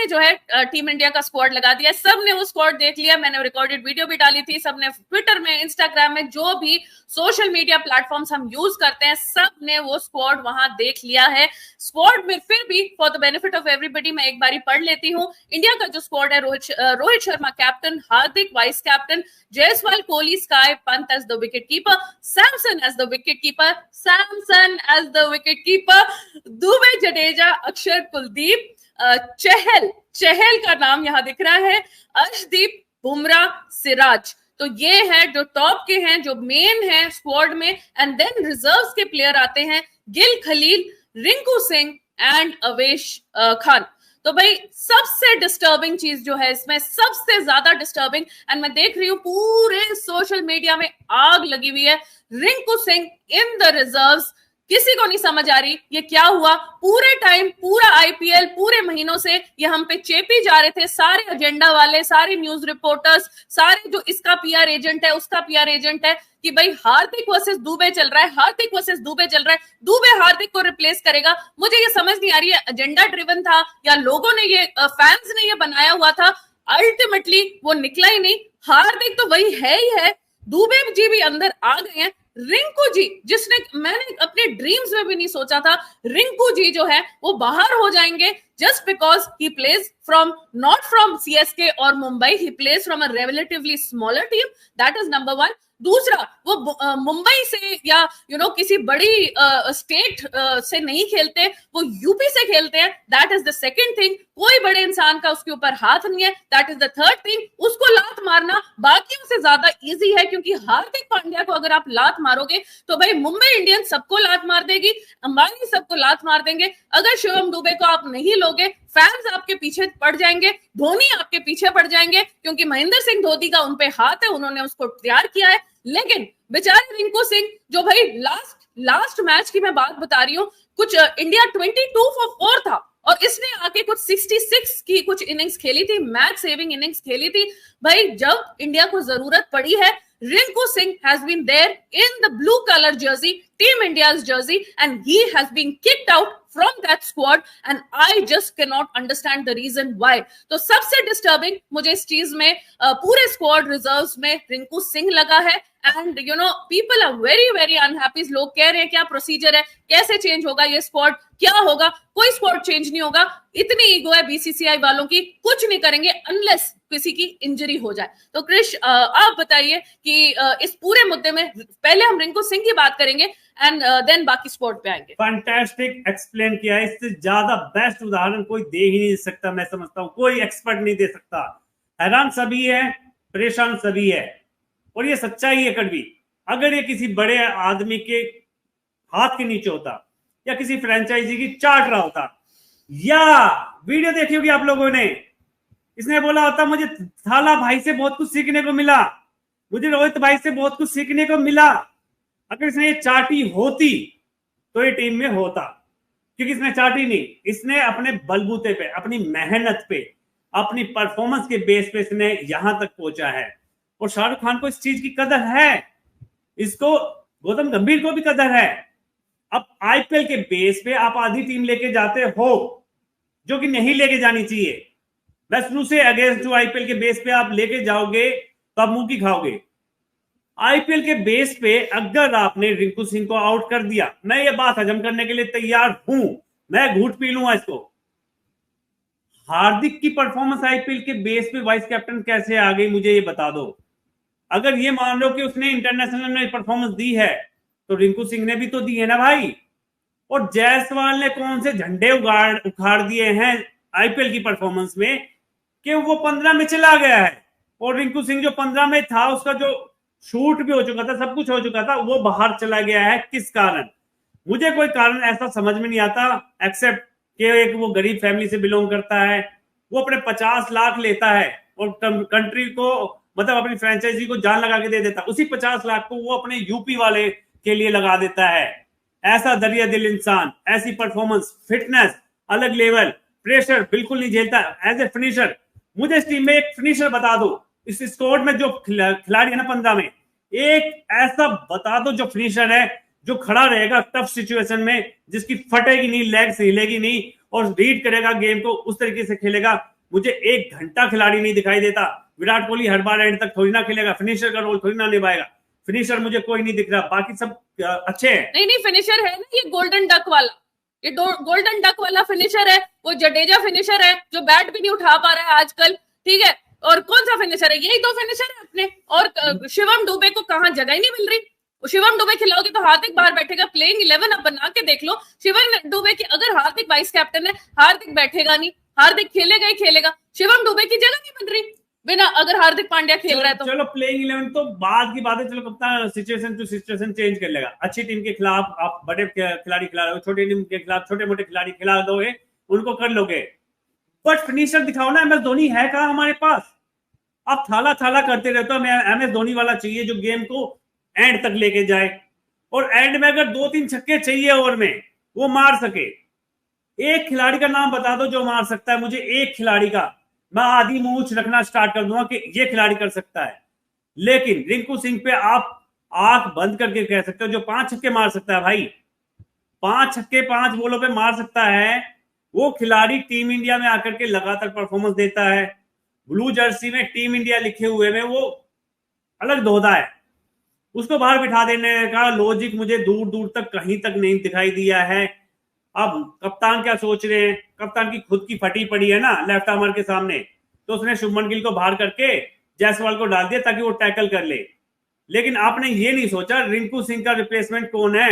जो है team India का स्क्वाड लगा दिया, सबने वो स्क्वाड देख लिया, मैंने रिकॉर्डेड वीडियो भी डाली थी, सबने ट्विटर में, इंस्टाग्राम में, जो भी सोशल मीडिया प्लेटफॉर्म्स हम यूज करते हैं, सबने वो स्क्वाड वहां देख लिया है। स्क्वाड में फिर भी for the benefit of everybody मैं एक बारी पढ़ लेती हूँ। इंडिया का जो स्क्वाड है, Rohit Sharma captain, Hardik vice captain, Jaiswal, Kohli, SKY, Pant as the wicket keeper, Samson as the wicket keeper, Dube, Jadeja, Axar, Kuldeep, चहल का नाम यहां दिख रहा है, अर्शदीप, बुमराह, सिराज। तो ये है जो टॉप के हैं, जो मेन है स्क्वाड में। एंड देन रिजर्व्स के प्लेयर आते हैं, गिल, खलील, रिंकू सिंह एंड अवेश खान। तो भाई सबसे डिस्टर्बिंग चीज जो है इसमें, सबसे ज्यादा डिस्टर्बिंग, एंड मैं देख रही हूं पूरे सोशल मीडिया में आग लगी हुई है, Rinku Singh in the reserves. किसी को नहीं समझ आ रही ये क्या हुआ। पूरे टाइम, पूरा आईपीएल, पूरे महीनों से ये हम पे चेपी जा रहे थे, सारे एजेंडा वाले, सारे न्यूज रिपोर्टर्स, सारे जो इसका पीआर एजेंट है, उसका पीआर एजेंट है, कि भाई हार्दिक वर्सेस दुबे चल रहा है, हार्दिक वर्सेस दुबे चल रहा है, दुबे हार्दिक को रिप्लेस करेगा। मुझे ये समझ नहीं आ रही है एजेंडा ड्रिवन था या लोगों ने ये, फैंस ने ये बनाया हुआ था। अल्टीमेटली वो निकला ही नहीं। हार्दिक तो वही है ही है, दुबे जी भी अंदर आ गए हैं। रिंकू जी, जिसने मैंने अपने ड्रीम्स में भी नहीं सोचा था, रिंकू जी जो है वो बाहर हो जाएंगे just because he plays from, not from CSK और Mumbai, he plays from a relatively smaller team, that is number one. दूसरा, वो मुंबई से या किसी बड़ी स्टेट से नहीं खेलते, वो यूपी से खेलते हैं, that is the second thing. कोई बड़े इंसान का उसके ऊपर हाथ नहीं है, that is the third thing. उसको लात मारना बाकियों से ज्यादा इजी है, क्योंकि हार्दिक पांड्या को अगर आप लात मारोगे तो भाई मुंबई इंडियंस सबको लात मार देगी, अंबानी सबको लात मार देंगे। अगर शिवम दुबे को आप नहीं लोगे, फैंस आपके पीछे पड़ जाएंगे, धोनी आपके पीछे पड़ जाएंगे, क्योंकि महेंद्र सिंह धोनी का उनपे हाथ है, उन्होंने उसको तैयार किया है। लेकिन बेचारे रिंकू सिंह जो भाई लास्ट मैच की मैं बात बता रही हूँ, कुछ इंडिया 22 for 4 था और इसने आके कुछ 66 की कुछ इनिंग्स खेली थी, मैच सेविंग इनिंग्स खेली थी। भाई जब इंडिया को जरूरत पड़ी है, Rinku Singh has been there in the blue color jersey, Team India's jersey, and he has been kicked out from that squad, and I just cannot understand the reason why. तो सबसे डिस्टर्बिंग मुझे इस चीज में पूरे स्क्वाड रिजर्व्स में रिंकू सिंह लगा है। And people are very very unhappy. लोग कह रहे हैं क्या प्रोसीजर है, कैसे चेंज होगा ये स्क्वाड, क्या होगा? कोई स्क्वाड चेंज नहीं होगा। इतनी ईगो है बीसीसीआई वालों की, कुछ नहीं करेंगे अनलेस किसी की इंजरी हो जाए। तो क्रिश, आप बताइए कि इस पूरे मुद्दे में पहले हम रिंकू सिंह की बात करेंगे एंड देन बाकी स्पोर्ट पे आएंगे। फैंटास्टिक एक्सप्लेन किया, इससे ज्यादा बेस्ट उदाहरण कोई दे ही नहीं सकता। मैं समझता हूं कोई एक्सपर्ट नहीं दे सकता। हैरान सभी है, परेशान सभी है, और ये सच्चाई है। कड़वी, अगर ये किसी बड़े आदमी के हाथ के नीचे होता या किसी फ्रेंचाइजी की चाट रहा होता, या वीडियो देखी होगी आप लोगों ने, इसने बोला होता मुझे थाला भाई से बहुत कुछ सीखने को मिला, मुझे रोहित भाई से बहुत कुछ सीखने को मिला। अगर इसने ये चाटी होती तो ये टीम में होता, क्योंकि इसने चाटी नहीं, इसने अपने बलबूते पे, अपनी मेहनत पे, अपनी परफॉर्मेंस के बेस पे इसने यहां तक पहुंचा है। और शाहरुख खान को इस चीज की कदर है, इसको गौतम गंभीर को भी कदर है। अब आईपीएल के बेस पे आप आधी टीम लेके जाते हो जो कि नहीं लेके जानी चाहिए। वेस्टू से अगेंस्ट जो आईपीएल के बेस पे आप लेके जाओगे तो आप मुंह की खाओगे। आईपीएल के बेस पे अगर आपने रिंकू सिंह को आउट कर दिया, मैं ये बात हजम करने के लिए तैयार हूं, मैं घूट पी लूंगा इसको। हार्दिक की परफॉर्मेंस आईपीएल के बेस पे वाइस कैप्टन कैसे आ गई, मुझे ये बता दो। अगर ये मान लो कि उसने इंटरनेशनल में परफॉर्मेंस दी है तो रिंकू सिंह ने भी तो दी है ना भाई। और जायसवाल ने कौन से झंडे उखाड़ दिए हैं आईपीएल की परफॉर्मेंस में कि वो 15 में चला गया है, और रिंकू सिंह जो 15 में था, उसका जो शूट भी हो चुका था, सब कुछ हो चुका था, वो बाहर चला गया है। किस कारण? मुझे कोई कारण ऐसा समझ में नहीं आता, एक्सेप्ट कि एक वो गरीब फैमिली से बिलोंग करता है, वो अपने 50 लाख लेता है और कंट्री को, मतलब अपनी फ्रेंचाइजी को जान लगा के दे देता, उसी 50 लाख को वो अपने यूपी वाले के लिए लगा देता है। ऐसा दरिया दिल इंसान, ऐसी परफॉर्मेंस, फिटनेस अलग लेवल, प्रेशर बिल्कुल नहीं झेलता एज ए फिनिशर। मुझे इस टीम में एक फिनिशर बता दो, इस स्क्वाड में जो खिलाड़ी है ना 15 में, एक ऐसा बता दो जो फिनिशर है, जो खड़ा रहेगा टफ सिचुएशन में, जिसकी फटेगी नहीं, लेग्स हिलेगी नहीं और रीड करेगा गेम को, उस तरीके से खेलेगा। मुझे 1 घंटा खिलाड़ी नहीं दिखाई देता। विराट कोहली हर बार एंड तक थोड़ी ना खेलेगा, फिनिशर का रोल थोड़ी ना निभाएगा। फिनिशर मुझे कोई नहीं दिख रहा, बाकी सब अच्छे हैं। नहीं फिनिशर है ना ये गोल्डन डक वाला, ये गोल्डन डक वाला फिनिशर है, वो जडेजा फिनिशर है जो बैट भी नहीं उठा पा रहा है आजकल, ठीक है। और कौन सा फिनिशर है, यही 2 फिनिशर है अपने। और शिवम दुबे को कहां जगह ही नहीं मिल रही। शिवम दुबे खिलाओगे तो हार्दिक बाहर बैठेगा। प्लेइंग 11 अब बना के देख लो शिवम दुबे की, अगर हार्दिक वाइस कैप्टन है, हार्दिक बैठेगा नहीं, हार्दिक खेलेगा ही खेलेगा। शिवम दुबे की जगह नहीं मिल रही बिना, अगर हार्दिक पांड्या खेल रहा है तो। चलो प्लेइंग 11 तो बाद की बात है, चलो कप्तान सिचुएशन टू सिचुएशन चेंज कर लेगा। अच्छी टीम के खिलाफ आप बड़े खिलाड़ी खिला रहे हो, छोटी टीम के खिलाफ छोटे मोटे खिलाड़ी खिला दोगे, उनको कर लोगे, बट फिनिशर दिखाओ ना। MS धोनी है कहां हमारे पास? आप थाला थाला करते रहते हो। MS धोनी वाला चाहिए जो गेम को एंड तक लेके जाए, और एंड में अगर 2-3 छक्के चाहिए ओवर में, वो मार सके। एक खिलाड़ी का नाम बता दो जो मार सकता है मुझे, एक खिलाड़ी का। मैं आधी मूछ रखना स्टार्ट कर दूंगा कि ये खिलाड़ी कर सकता है। लेकिन रिंकू सिंह पे आप आंख बंद करके कह सकते हो जो 5 छक्के मार सकता है भाई, 5 छक्के 5 बॉलों पे मार सकता है, वो खिलाड़ी टीम इंडिया में आकर के लगातार परफॉर्मेंस देता है। ब्लू जर्सी में टीम इंडिया लिखे हुए में वो अलग धोधा है। उसको बाहर बिठा देने का लॉजिक मुझे दूर दूर तक कहीं तक नहीं दिखाई दिया है। अब कप्तान क्या सोच रहे हैं? कप्तान की खुद की फटी पड़ी है ना लेफ्ट आर्मर के सामने, तो उसने शुभमन गिल को बाहर करके जायसवाल को डाल दिया ताकि वो टैकल कर ले। लेकिन आपने ये नहीं सोचा रिंकू सिंह का रिप्लेसमेंट कौन है।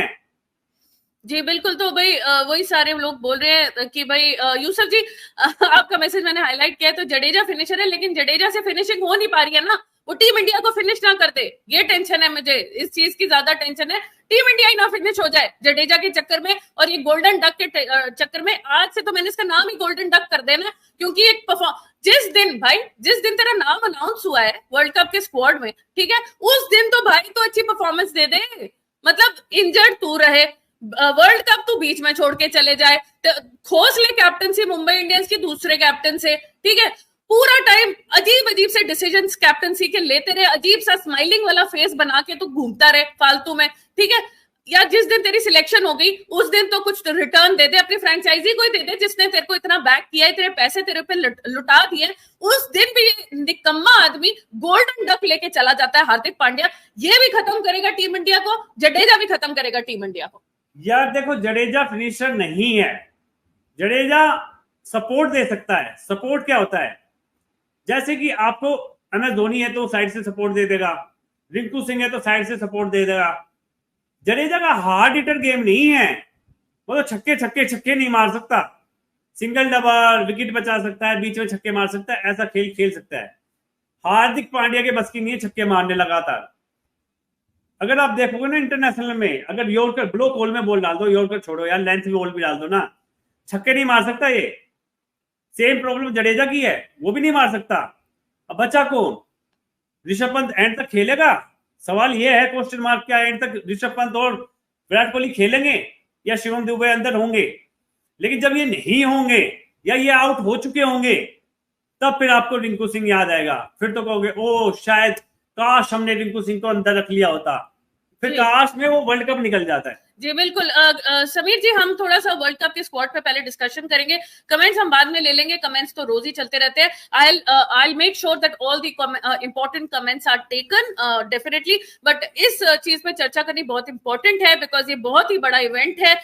जी बिल्कुल। तो भाई वही सारे लोग बोल रहे हैं कि भाई यूसुफ जी आपका मैसेज मैंने हाईलाइट किया है, तो जडेजा फिनिशर है, लेकिन जडेजा से फिनिशिंग हो नहीं पा रही है ना, वो टीम इंडिया को फिनिश ना कर दे, ये टेंशन है मुझे। इस चीज की ज्यादा टेंशन है, टीम इंडिया ही ना फिनिश हो जाए जडेजा के चक्कर में। और ये गोल्डन डक के चक्कर में आज से तो मैंने इसका नाम ही गोल्डन डक कर देना, क्योंकि एक जिस दिन तेरा नाम अनाउंस हुआ है वर्ल्ड कप के स्क्वाड में, ठीक है, उस दिन तो भाई तो अच्छी परफॉर्मेंस दे दे। मतलब इंजर्ड तू रहे, वर्ल्ड कप तो बीच में छोड़ के चले जाए, तो खोस ले कैप्टनसी मुंबई इंडियंस की दूसरे कैप्टन से, ठीक है। पूरा टाइम अजीब अजीब से डिसीजंस कैप्टनसी के लेते रहे, अजीब सा स्माइलिंग वाला फेस बना के तो घूमता रहे फालतू में, ठीक है। या जिस दिन तेरी सिलेक्शन हो गई उस दिन तो कुछ रिटर्न दे दे, अपनी फ्रेंचाइजी को ही दे दे जिसने तेरे को इतना बैक किया है, तेरे पैसे तेरे पे लुटा दिए। उस दिन भी ये निकम्मा आदमी गोल्डन डक लेके चला जाता है हार्दिक पांड्या। ये भी खत्म करेगा टीम इंडिया को, जडेजा भी खत्म करेगा टीम इंडिया को। यार देखो, जडेजा फिनिशर नहीं है, जडेजा सपोर्ट दे सकता है। सपोर्ट क्या होता है? जैसे कि आपको MS धोनी है तो साइड से सपोर्ट दे देगा, रिंकू सिंह है तो साइड से सपोर्ट दे देगा। जडेजा का हार्ड हिटर गेम नहीं है, वो तो छक्के छक्के छक्के नहीं मार सकता, सिंगल डबल विकेट बचा सकता है, बीच में छक्के मार सकता है, ऐसा खेल खेल सकता है। हार्दिक पांड्या के बस की नहीं है छक्के मारने लगातार। अगर आप देखोगे ना इंटरनेशनल में, अगर यॉर्कर ब्लो बॉल में बॉल डाल दो, यॉर्कर छोड़ो यार, लेंथ में बॉल भी डाल दो ना, छक्के नहीं मार सकता ये। सेम प्रॉब्लम जडेजा की है, वो भी नहीं मार सकता। अब बचा कौन? ऋषभ पंत एंड तक खेलेगा? सवाल ये है क्वेश्चन मार्क, क्या एंड तक ऋषभ पंत और विराट कोहली खेलेंगे या शिवम दुबे अंदर होंगे? लेकिन जब ये नहीं होंगे या ये आउट हो चुके होंगे, तब फिर आपको रिंकू सिंह याद आएगा। फिर तो कहोगे ओ शायद काश हमने रिंकू सिंह को अंदर रख लिया होता, फिर काश में वो वर्ल्ड कप निकल जाता है। जी बिल्कुल। समीर जी, हम थोड़ा सा वर्ल्ड कप के स्क्वाड पे पहले डिस्कशन करेंगे, कमेंट्स हम बाद में ले लेंगे, कमेंट्स तो रोज ही चलते रहते हैं। I'll make sure that all the important comments are taken definitely, but इस चीज पे चर्चा करनी बहुत इंपॉर्टेंट है बिकॉज ये बहुत ही बड़ा इवेंट है।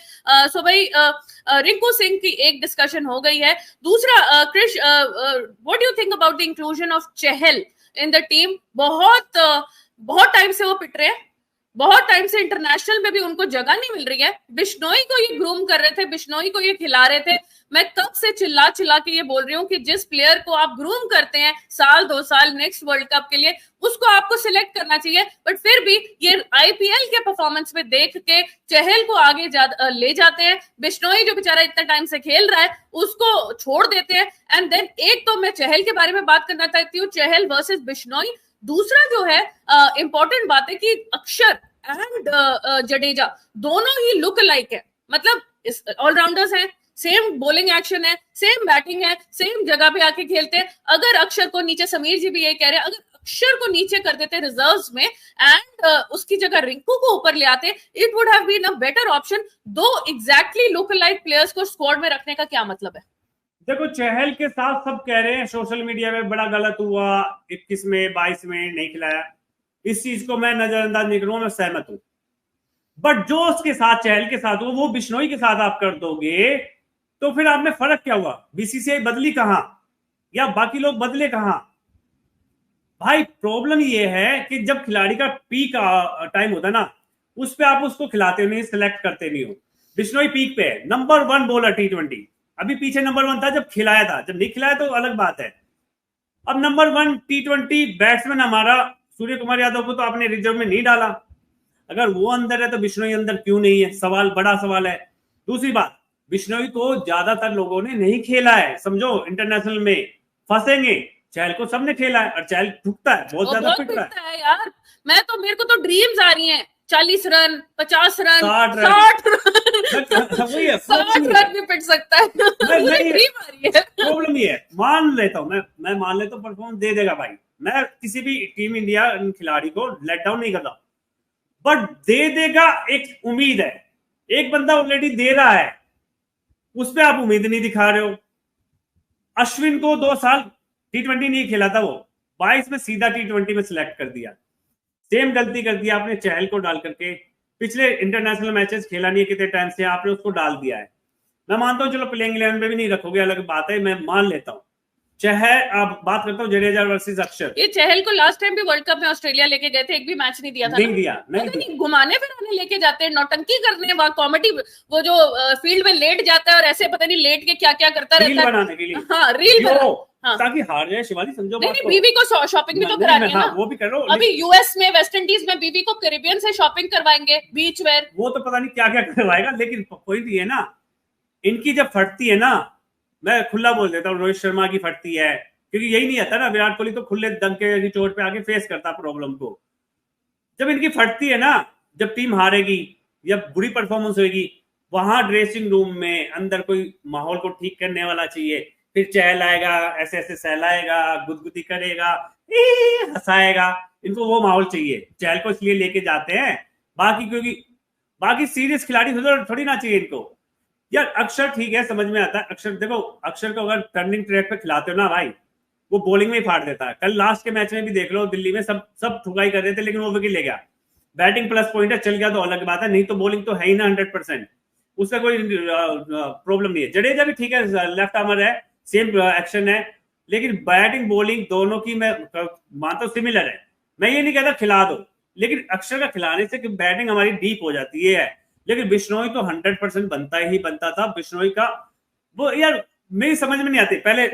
सो भाई रिंकू सिंह की एक डिस्कशन हो गई है। दूसरा Krish, what do you think about the inclusion of Chahal in the team? बहुत टाइम से वो पिट रहे हैं, बहुत टाइम से इंटरनेशनल में भी उनको जगह नहीं मिल रही है। बिश्नोई को ये ग्रूम कर रहे थे, बिश्नोई को ये खिला रहे थे। मैं कब से चिल्ला चिल्ला के ये बोल रही हूँ कि जिस प्लेयर को आप ग्रूम करते हैं साल 2 साल नेक्स्ट वर्ल्ड कप के लिए, उसको आपको सिलेक्ट करना चाहिए। बट फिर भी ये IPL के परफॉर्मेंस में देख के चहल को आगे ले जाते हैं। बिश्नोई जो बेचारा इतना टाइम से खेल रहा है उसको छोड़ देते हैं। एंड देन एक तो मैं चहल के बारे में बात करना चाहती हूँ, चहल वर्सेस बिश्नोई। दूसरा जो है इंपॉर्टेंट बात है कि अक्षर एंड जडेजा दोनों ही लुक अलाइक है, मतलब ऑलराउंडर्स हैं, सेम बॉलिंग एक्शन है, सेम बैटिंग है, सेम जगह पे आके खेलते हैं। अगर अक्षर को नीचे, समीर जी भी ये कह रहे हैं, अगर अक्षर को नीचे कर देते रिजर्व्स में एंड उसकी जगह रिंकू को ऊपर ले आते, it would have been a better option. दो एग्जैक्टली लुक अलाइक प्लेयर्स को स्क्वाड में रखने का क्या मतलब है? देखो चहल के साथ सब कह रहे हैं सोशल मीडिया में बड़ा गलत हुआ, 21 में 22 में नहीं खिलाया, इस चीज को मैं नजरअंदाज नहीं करूंगा, मैं सहमत हूं। बट जो उसके साथ चहल के साथ हुआ वो बिश्नोई के साथ आप कर दोगे तो फिर आप में फर्क क्या हुआ? बीसीसीआई बदली कहां या बाकी लोग बदले कहां? भाई प्रॉब्लम ये है कि जब खिलाड़ी का पीक टाइम होता है ना, उस पे आप उसको खिलाते नहीं, सिलेक्ट करते नहीं हो। बिश्नोई पीक पे है, नंबर 1 बॉलर T20, अभी पीछे नंबर 1 था जब खिलाया था, जब नहीं खिलाया तो अलग बात है। अब नंबर 1 T20 बैट्समैन हमारा सूर्य कुमार यादव को तो आपने रिजर्व में नहीं डाला, अगर वो अंदर है तो बिश्नोई अंदर क्यों नहीं है? सवाल, बड़ा सवाल है। दूसरी बात, बिश्नोई को ज्यादातर लोगों ने नहीं खेला है, समझो इंटरनेशनल में फंसेंगे। चहल को सबने खेला है और चहल ठुकता है, बहुत ज्यादा फिट रहा है यार। मेरे को तो ड्रीम्स आ रही हैं, 40 रन, 50 रन, 60 रन भी पिट सकता है। ड्रीम आ रही है। प्रॉब्लम ये है, मान लेता हूँ मैं मान लेता हूँ परफॉर्मेंस दे देगा भाई, मैं किसी भी टीम इंडिया खिलाड़ी को लेट डाउन नहीं करता, बट दे देगा एक उम्मीद है। एक बंदा ऑलरेडी दे रहा है, उस पर आप उम्मीद नहीं दिखा रहे हो। अश्विन को 2 साल T20 नहीं खेला था, वो 22 में सीधा T20 में सिलेक्ट कर दिया। सेम गलती कर दिया आपने चहल को डाल करके, पिछले इंटरनेशनल मैचेस खेला नहीं है कितने टाइम से, आपने उसको डाल दिया है। मैं मानता हूं चलो प्लेइंग 11 में भी नहीं रखोगे, अलग बात है, मैं मान लेता हूं। चहल, आप बात करता हूँ जडेजा वर्सेस अक्षर, ये चहल को लास्ट टाइम भी वर्ल्ड कप में ऑस्ट्रेलिया लेके गए थे, एक भी मैच नहीं दिया था, नहीं दिया, नहीं घुमाने फिराने लेके जाते हैं, नौटंकी करने, वहां कॉमेडी, वो जो फील्ड में लेट जाता है और ऐसे पता नहीं लेट के क्या क्या करता रहता है, बनाने के लिए। हाँ, रील हाँ, ताकि हार जाए शिवाली, समझो बात को। बीवी को शॉपिंग भी तो करानी है ना, वो भी करो। अभी यूएस में, वेस्ट इंडीज में बीवी को कैरिबियन से शॉपिंग करवाएंगे, बीच वेयर, वो तो पता नहीं क्या क्या करवाएगा, लेकिन पॉइंट ये है ना, इनकी जब फटती है ना, मैं खुला बोल देता हूँ, रोहित शर्मा की फटती है, क्योंकि यही नहीं आता ना, विराट कोहली तो खुले दंके की चोट पे आके फेस करता प्रॉब्लम को। जब इनकी फटती है ना, जब टीम हारेगी या बुरी परफॉर्मेंस होगी, वहां ड्रेसिंग रूम में अंदर कोई माहौल को ठीक करने वाला चाहिए। फिर चहल आएगा, ऐसे ऐसे सहलाएगा, गुदगुदी करेगा, हंसाएगा, इनको वो माहौल चाहिए। चहल को इसलिए लेके जाते हैं, बाकी क्योंकि बाकी सीरियस खिलाड़ी थोड़ी ना चाहिए इनको। यार अक्षर ठीक है, समझ में आता है, अक्षर देखो, अक्षर को अगर टर्निंग ट्रैक पे खिलाते हो ना भाई, वो बॉलिंग में ही फाड़ देता है। कल लास्ट के मैच में भी देख लो, दिल्ली में सब ठुकाई कर रहे थे, लेकिन वो विकेट ले गया। बैटिंग प्लस पॉइंट है, चल गया तो अलग बात है, नहीं तो बॉलिंग तो है ही ना 100%, उसका कोई प्रॉब्लम नहीं है। जडेजा भी ठीक है, लेफ्ट आर्मर है, सेम एक्शन है, लेकिन बैटिंग बॉलिंग दोनों की मैं मानता हूं सिमिलर है। मैं ये नहीं कहता खिला दो, लेकिन अक्षर का खिलाने से बैटिंग हमारी डीप हो जाती है। लेकिन बिश्नोई तो 100% बनता ही बनता था। बिश्नोई का वो यार मेरी समझ में नहीं आती, पहले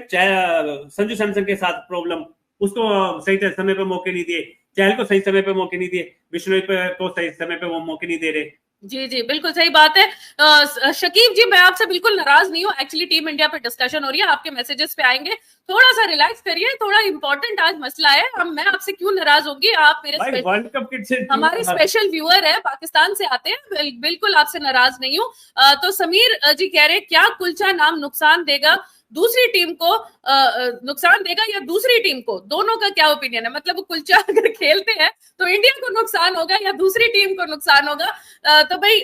संजू सैमसन के साथ प्रॉब्लम, उसको सही समय पे मौके नहीं दिए, चहल को सही समय पे मौके नहीं दिए, बिश्नोई को सही समय पे वो मौके नहीं दे रहे। जी जी बिल्कुल सही बात है। शकीब जी, मैं आपसे बिल्कुल नाराज नहीं हूँ, एक्चुअली टीम इंडिया पे डिस्कशन हो रही है, आपके मैसेजेस पे आएंगे, थोड़ा सा रिलैक्स करिए, थोड़ा इंपॉर्टेंट आज मसला है। मैं आपसे क्यों नाराज होगी, आप मेरे वर्ल्ड कप के हमारे स्पेशल व्यूअर है, पाकिस्तान से आते हैं, बिल्कुल आपसे नाराज नहीं हूँ। तो समीर जी कह रहे, क्या कुलचा नाम नुकसान देगा दूसरी टीम को, नुकसान देगा या दूसरी टीम को, दोनों का क्या ओपिनियन है? मतलब कुलचा अगर खेलते हैं तो इंडिया को नुकसान होगा या दूसरी टीम को नुकसान होगा? तो भाई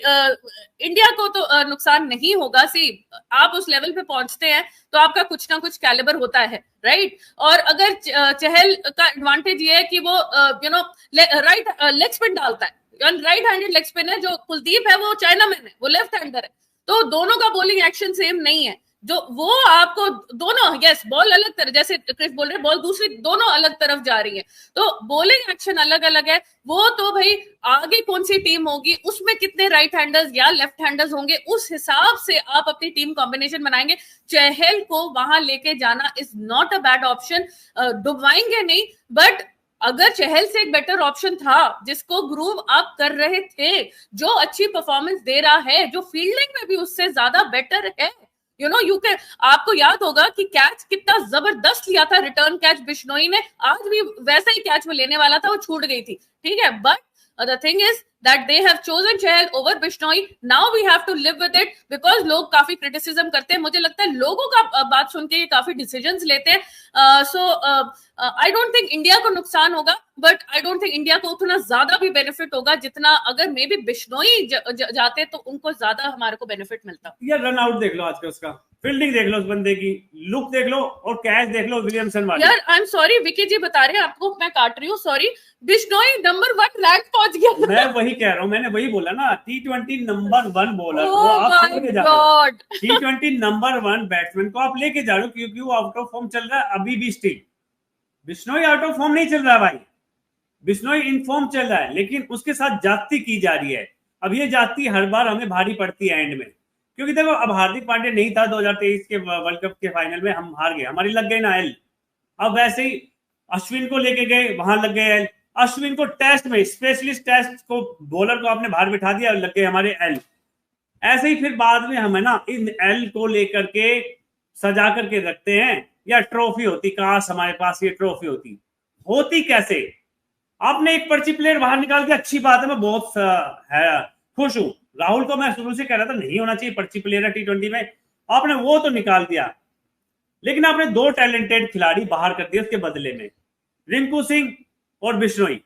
इंडिया को तो नुकसान नहीं होगा। सी, आप उस लेवल पे पहुंचते हैं तो आपका कुछ ना कुछ कैलिबर होता है, राइट? और अगर चहल का एडवांटेज ये है कि वो राइट लेग स्पिन डालता है, राइट हैंडेड लेग स्पिन है, जो कुलदीप है वो चाइनामैन है, वो लेफ्ट हैंडर है, तो दोनों का बॉलिंग एक्शन सेम नहीं है। जो वो आपको दोनों, यस, बॉल अलग तरह, जैसे क्रिस बोल रहे, बॉल दूसरी दोनों अलग तरफ जा रही है, तो बॉलिंग एक्शन अलग अलग है। वो तो भाई आगे कौन सी टीम होगी, उसमें कितने राइट हैंडर्स या लेफ्ट हैंडर्स होंगे, उस हिसाब से आप अपनी टीम कॉम्बिनेशन बनाएंगे। चहल को वहां लेके जाना is not a bad option, डुबवाएंगे नहीं, बट अगर चहल से एक बेटर ऑप्शन था, जिसको ग्रूव आप कर रहे थे, जो अच्छी परफॉर्मेंस दे रहा है, जो फील्डिंग में भी उससे ज्यादा बेटर है, यू कैन, आपको याद होगा कि कैच कितना जबरदस्त लिया था, रिटर्न कैच बिश्नोई ने, आज भी वैसा ही कैच में लेने वाला था, वो छूट गई थी, ठीक है, but the thing is that they have chosen Chahal over Bishnoi. Now we have to live with it, because लोग काफी क्रिटिसिज्म करते हैं, मुझे लगता है लोगों का बात सुन के ये काफी डिसीजंस लेते हैं। सो आई डोंट थिंक इंडिया को नुकसान होगा, but I don't think India को उतना ज्यादा भी बेनिफिट होगा जितना अगर मे बी बिश्नोई जाते तो उनको ज्यादा हमारे को बेनिफिट मिलता। यार रन आउट देख लो आज का उसका, फील्डिंग देख लो उस बंदे की, लुक देख लो और कैच देख लो विलियमसन वाली। यार आई एम सॉरी विकी जी बता रहे हैं आपको, मैं काट रही हूँ, सॉरी, बिश्नोई नंबर 1 रैंक पहुंच गया। मैं वही कह रहा हूँ, मैंने वही बोला ना, T20 नंबर 1 बॉलर वो ओह आप माय लेके जा रहे हो, गॉड, T20 नंबर 1 बैट्समैन को आप लेके जा रहे हो, क्योंकि वो आउट ऑफ फॉर्म चल रहा है अभी भी still. Bishnoi out of form नहीं चल रहा है भाई, बिश्नोई इन फॉर्म चल रहा है, लेकिन उसके साथ जाती की जा रही है। अब ये जाती हर बार हमें भारी पड़ती है एंड में, क्योंकि देखो अब हार्दिक पांड्या नहीं था 2023 के वर्ल्ड कप के फाइनल में, हम हार गए, हमारी लग गई ना एल। अब वैसे ही अश्विन को लेके गए, वहां लग गए एल। अश्विन को टेस्ट में, स्पेशलिस्ट टेस्ट को बॉलर को आपने बाहर बिठा दिया, लग गए हमारे एल। ऐसे ही फिर बाद में हमें ना इन एल को लेकर के सजा करके रखते हैं, या ट्रॉफी होती, काश हमारे पास ये ट्रॉफी होती। होती कैसे? आपने एक पर्ची प्लेयर बाहर निकाल के, अच्छी बात है, मैं बहुत खुश हूं। राहुल को मैं शुरू से कह रहा था नहीं होना चाहिए पर्ची प्लेयर T20 में, आपने वो तो निकाल दिया, लेकिन आपने 2 टैलेंटेड खिलाड़ी बाहर कर दिए उसके बदले में, रिंकू सिंह और बिश्नोई।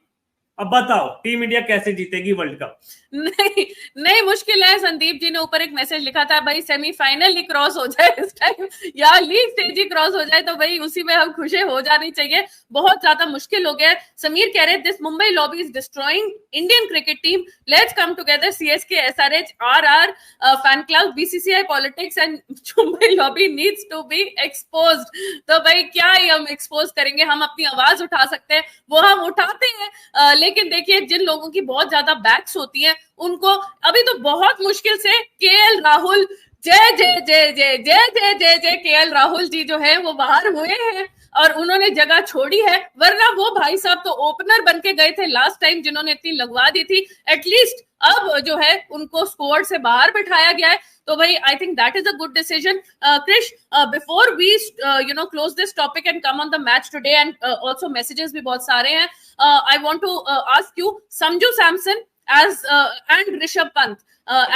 अब बताओ टीम इंडिया कैसे जीतेगी वर्ल्ड कप? नहीं नहीं, मुश्किल है। संदीप जी ने ऊपर एक मैसेज लिखा था, भाई सेमीफाइनल ही क्रॉस हो जाए इस टाइम, या लीग स्टेज ही क्रॉस हो जाए, तो भाई उसी में हम खुश हो जानी चाहिए। बहुत ज्यादा मुश्किल हो गया है। समीर कह रहे this Mumbai lobby is destroying Indian cricket team, let's come together, CSK, SRH, RR, fan club, BCCI politics and Mumbai lobby needs to be exposed. तो भाई क्या ही हम एक्सपोज करेंगे, हम अपनी आवाज उठा सकते हैं, वो हम उठाते हैं, लेकिन देखिए जिन लोगों की बहुत ज्यादा बैक्स होती हैं उनको अभी तो बहुत मुश्किल से KL राहुल, जय जय जय जय जय जय जय जय KL राहुल जी जो है वो बाहर हुए हैं और उन्होंने जगह छोड़ी है, वरना वो भाई साहब तो ओपनर बन के गए थे लास्ट टाइम, जिन्होंने इतनी लगवा दी थी। एटलीस्ट अब जो है उनको स्क्वाड से बाहर बिठाया गया है, तो भाई I think that is a good decision. Krish, before we close this topic and come on the match today, and also messages भी बहुत सारे हैं, I want to ask you, Sanju Samson as and Rishabh Pant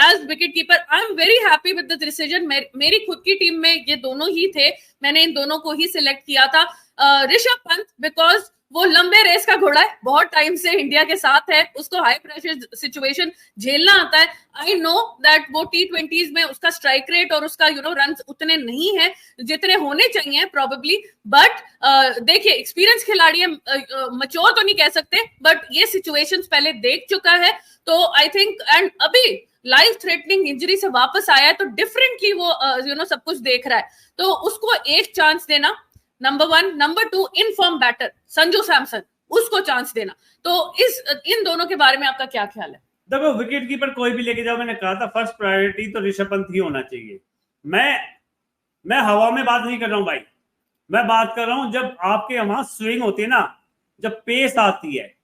as wicket keeper, I'm very happy with the decision. मेरी खुद की team में ये दोनों ही थे, मैंने इन दोनों को ही सिलेक्ट किया था। ऋषभ पंत बिकॉज वो लंबे रेस का घोड़ा है, बहुत टाइम से इंडिया के साथ है, उसको हाई प्रेशर सिचुएशन झेलना आता है। आई नो दैट वो T20s में उसका स्ट्राइक रेट और उसका रन उतने नहीं है जितने होने चाहिए प्रोबेबली, बट देखिए एक्सपीरियंस खिलाड़ी है, मच्योर तो नहीं कह सकते, बट ये सिचुएशंस पहले देख चुका है, तो आई थिंक, एंड अभी लाइफ थ्रेटनिंग इंजरी से वापस आया है, तो डिफरेंटली वो सब कुछ देख रहा है, तो उसको एक चांस देना, number 1, number 2 in form batter Sanju Samson, उसको चांस देना। तो इन दोनों के बारे में आपका क्या ख्याल है? देखो विकेट कीपर कोई भी लेके जाओ, मैंने कहा था फर्स्ट प्रायोरिटी तो ऋषभ पंत ही होना चाहिए। मैं हवा में बात नहीं कर रहा हूं भाई, मैं बात कर रहा हूं जब आपके वहां स्विंग होती है ना, जब पेस आती है,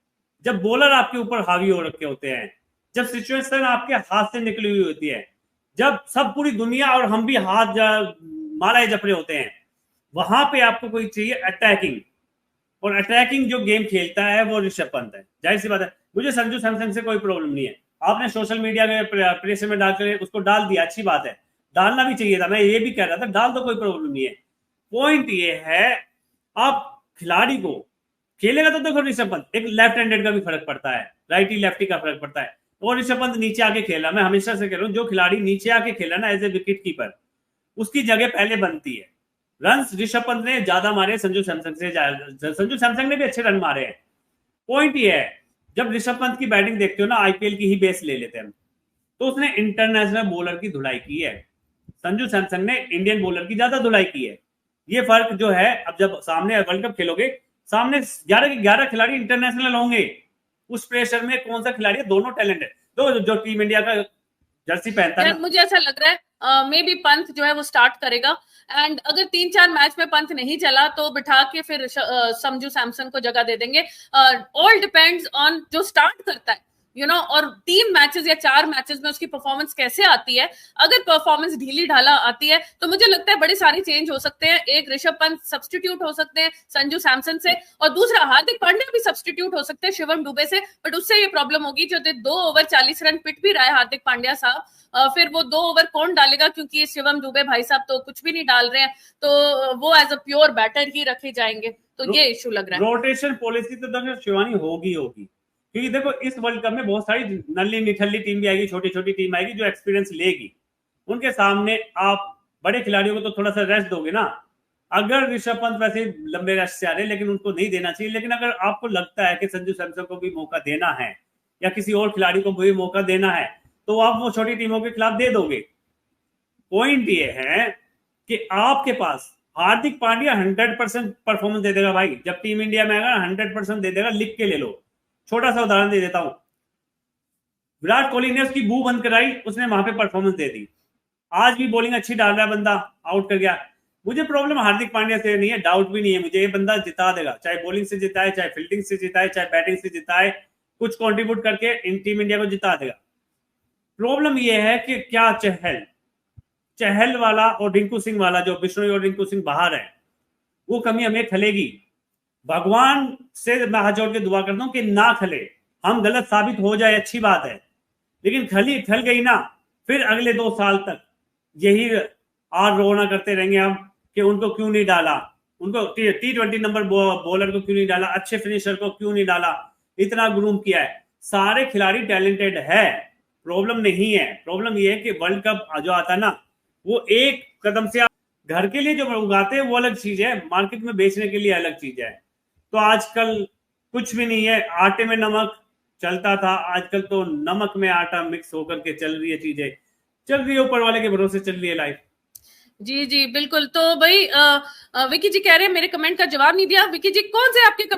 जब बॉलर आपके ऊपर हावी हो रखे होते हैं, जब सिचुएशन आपके हाथ से निकली हुई होती है, जब सब पूरी दुनिया और हम भी हाथ मारे जपरे होते हैं, वहां पे आपको कोई चाहिए अटैकिंग, और अटैकिंग जो गेम खेलता है वो ऋषभ पंत है। जाहिर सी बात है, मुझे संजू सैमसन से कोई प्रॉब्लम नहीं है, आपने सोशल मीडिया में प्रेशर में डालकर उसको डाल दिया, अच्छी बात है, डालना भी चाहिए था, मैं ये भी कह रहा था डाल दो, कोई प्रॉब्लम नहीं है। पॉइंट ये है, आप खिलाड़ी को खेलेगा तो देखो ऋषभ पंत, एक लेफ्ट हैंडेड का भी फर्क पड़ता है, राइटी लेफ्टी का फर्क पड़ता है, और ऋषभ पंत नीचे आके खेला, मैं हमेशा से कह रहा हूँ जो खिलाड़ी नीचे आके खेला ना एज ए विकेट कीपर, उसकी जगह पहले बनती है। रन ऋषभ पंत ने ज्यादा मारे संजू सैमसन से, संजू सैमसन ने भी अच्छे रन मारे हैं। पॉइंट ये है, जब ऋषभ पंत की बैटिंग देखते हो ना, IPL की ही बेस ले लेते हैं, तो उसने इंटरनेशनल बॉलर की धुलाई की है, संजू सैमसन ने इंडियन बॉलर की ज्यादा धुलाई की है। ये फर्क जो है, अब जब सामने वर्ल्ड कप खेलोगे, सामने 11 के 11 खिलाड़ी इंटरनेशनल होंगे, उस प्रेशर में कौन सा खिलाड़ी है, दोनों टैलेंटेड, तो जो टीम इंडिया का जर्सी पहनता है, मुझे ऐसा लग रहा है मे बी पंत जो है वो स्टार्ट करेगा, एंड अगर 3-4 मैच में पंत नहीं चला तो बिठा के फिर संजू सैमसन को जगह दे देंगे। ऑल डिपेंड्स ऑन जो स्टार्ट करता है, और 3 मैचेस या 4 मैचेस में उसकी परफॉर्मेंस कैसे आती है। अगर परफॉर्मेंस ढीली ढाला आती है तो मुझे लगता है बड़े सारे चेंज हो सकते हैं। एक ऋषभ पंत सब्स्टिट्यूट हो सकते हैं संजू सैमसन से, और दूसरा हार्दिक पांड्या भी सब्स्टिट्यूट हो सकते हैं शिवम दुबे से, बट उससे ये प्रॉब्लम होगी जो 2 ओवर 40 रन पिट भी रहा है हार्दिक पांड्या साहब, फिर वो 2 ओवर कौन डालेगा, क्योंकि शिवम दुबे भाई साहब तो कुछ भी नहीं डाल रहे हैं, तो वो एज अ प्योर बैटर ही रखे जाएंगे, तो ये इशू लग रहा है। रोटेशन पॉलिसी तो शिवानी होगी, क्योंकि देखो इस वर्ल्ड कप में बहुत सारी नल्ली निठल्ली टीम भी आएगी, छोटी छोटी टीम आएगी जो एक्सपीरियंस लेगी, उनके सामने आप बड़े खिलाड़ियों को तो थोड़ा सा रेस्ट दोगे ना। अगर ऋषभ पंत वैसे लंबे रेस्ट से आ रहे हैं, लेकिन उनको नहीं देना चाहिए। लेकिन अगर आपको लगता है कि संजू सैमसन को भी मौका देना है या किसी और खिलाड़ी को भी मौका देना है, तो आप वो छोटी टीमों के खिलाफ दे दोगे। पॉइंट ये है कि आपके पास हार्दिक पांड्या 100% परफॉर्मेंस दे देगा भाई। जब टीम इंडिया में आएगा 100% दे देगा, लिख के ले लो। छोटा सा उदाहरण दे देता हूं, विराट कोहली ने उसकी बू बंद कराई, उसने वहां पे परफॉर्मेंस दे दी। आज भी बॉलिंग अच्छी डाल रहा है बंदा, आउट कर गया। मुझे प्रॉब्लम हार्दिक पांड्या से नहीं है, डाउट भी नहीं है मुझे, ये बंदा जिता देगा, चाहे बॉलिंग से जिताए, चाहे फील्डिंग से जिताए, चाहे बैटिंग से जिताए, कुछ कंट्रीब्यूट करके इन टीम इंडिया को जिता देगा। प्रॉब्लम ये है कि क्या चहल वाला और रिंकू सिंह वाला, जो बिश्नोई और रिंकू सिंह बाहर है, वो कमी हमें खलेगी। भगवान से मैं हाथ जोड़ के दुआ करता हूं कि ना खले। हम गलत साबित हो जाए अच्छी बात है, लेकिन खल गई ना, फिर अगले 2 साल तक यही आर रोना करते रहेंगे हम कि उनको क्यों नहीं डाला, उनको T20 नंबर बॉलर को क्यों नहीं डाला, अच्छे फिनिशर को क्यों नहीं डाला, इतना ग्रूम किया है। सारे खिलाड़ी टैलेंटेड है, प्रॉब्लम नहीं है। प्रॉब्लम ये है कि वर्ल्ड कप जो आता है ना, वो एक कदम से घर के लिए जो उगाते हैं वो अलग चीज है, मार्केट में बेचने के लिए अलग चीज है। तो आजकल कुछ भी नहीं है, आटे में नमक चलता था, आजकल तो नमक में आटा मिक्स होकर के चल रही है, चीजें चल रही है, ऊपर वाले के भरोसे चल रही है लाइफ। जी जी बिल्कुल। तो भाई विकी जी कह रहे हैं मेरे कमेंट का जवाब नहीं दिया। विकी जी, कौन से आपके कमेंट